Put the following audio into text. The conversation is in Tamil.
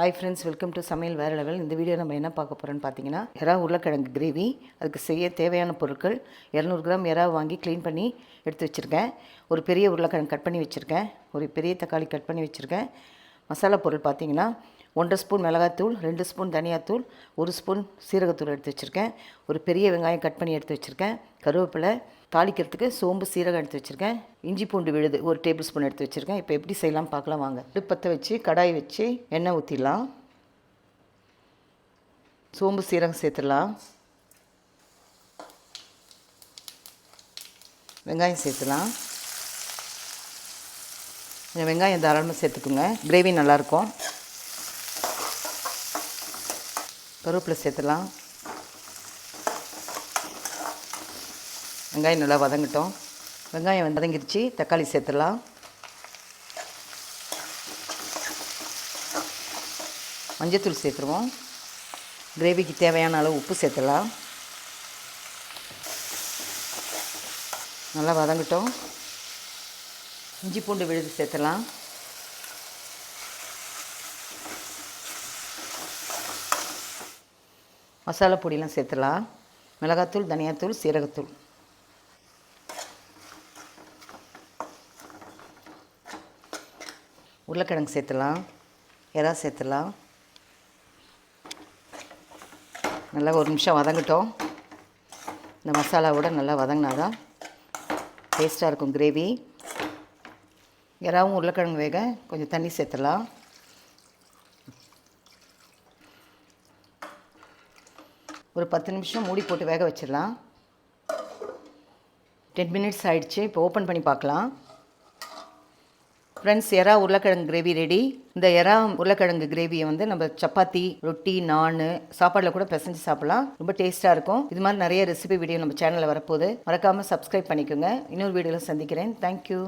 ஹாய் ஃப்ரெண்ட்ஸ், வெல்கம் டு சமையல் வேறு லெவல். இந்த வீடியோ நம்ம என்ன பார்க்க போகிறோன்னு பார்த்தீங்கன்னா, எறா உருளைக்கிழங்கு கிரேவி. அதுக்கு செய்ய தேவையான பொருட்கள் 200 கிராம் எறா வாங்கி க்ளீன் பண்ணி எடுத்து வச்சுருக்கேன். ஒரு பெரிய உருளைக்கிழங்கு கட் பண்ணி வச்சுருக்கேன். ஒரு பெரிய தக்காளி கட் பண்ணி வச்சுருக்கேன். மசாலா பொருள் பார்த்தீங்கன்னா 1.5 ஸ்பூன் மிளகாத்தூள், 2 ஸ்பூன் தனியாத்தூள், 1 ஸ்பூன் சீரகத்தூள் எடுத்து வச்சுருக்கேன். ஒரு பெரிய வெங்காயம் கட் பண்ணி எடுத்து வச்சுருக்கேன். கருவேப்பிலை, தாளிக்கிறதுக்கு சோம்பு, சீரகம் எடுத்து வச்சுருக்கேன். இஞ்சி பூண்டு விழுது 1 டேபிள் ஸ்பூன் எடுத்து வச்சுருக்கேன். இப்போ எப்படி செய்யலாம் பார்க்கலாம் வாங்க. அடுப்பத்தை வச்சு கடாய் வச்சு எண்ணெய் ஊற்றிடலாம். சோம்பு, சீரகம் சேர்த்துடலாம். வெங்காயம் சேர்த்துலாம். இந்த வெங்காயம் தாராளமாக சேர்த்துக்குங்க, கிரேவி நல்லாயிருக்கும். கருவேப்பிலை சேர்த்துலாம். வெங்காயம் நல்லா வதங்கட்டும். வெங்காயம் வதங்கிடுச்சு, தக்காளி சேர்த்துடலாம். மஞ்சத்தூள் சேர்த்துருவோம். கிரேவிக்கு தேவையான அளவு உப்பு சேர்த்துடலாம். நல்லா வதங்கட்டும். இஞ்சி பூண்டு விழுது சேர்த்துடலாம். மசாலா பொடியெலாம் சேர்த்துடலாம். மிளகாத்தூள், தனியாத்தூள், சீரகத்தூள். உருளைக்கிழங்கு சேர்த்துடலாம். எறா சேர்த்துடலாம். நல்லா ஒரு நிமிஷம் வதங்கட்டும். இந்த மசாலாவோட நல்லா வதங்கினா தான் டேஸ்ட்டாக இருக்கும் கிரேவி. எறாவும் உருளைக்கிழங்கு வேக கொஞ்சம் தண்ணி சேர்த்துடலாம். ஒரு 10 நிமிஷம் மூடி போட்டு வேக வச்சிடலாம். 10 மினிட்ஸ் ஆகிடுச்சு. இப்போ ஓப்பன் பண்ணி பார்க்கலாம். ஃப்ரெண்ட்ஸ், எறா உருளைக்கிழங்கு கிரேவி ரெடி. இந்த எறா உருளைக்கிழங்கு கிரேவியை நம்ம சப்பாத்தி, ரொட்டி, நான், சாப்பாடில் கூட பிசைஞ்சு சாப்பிடலாம். ரொம்ப டேஸ்ட்டாக இருக்கும். இது மாதிரி நிறைய ரெசிபி வீடியோ நம்ம சேனலில் வரப்போகுது. மறக்காமல் சப்ஸ்கிரைப் பண்ணிக்கோங்க. இன்னொரு வீடியோவில் சந்திக்கிறேன். தேங்க்யூ.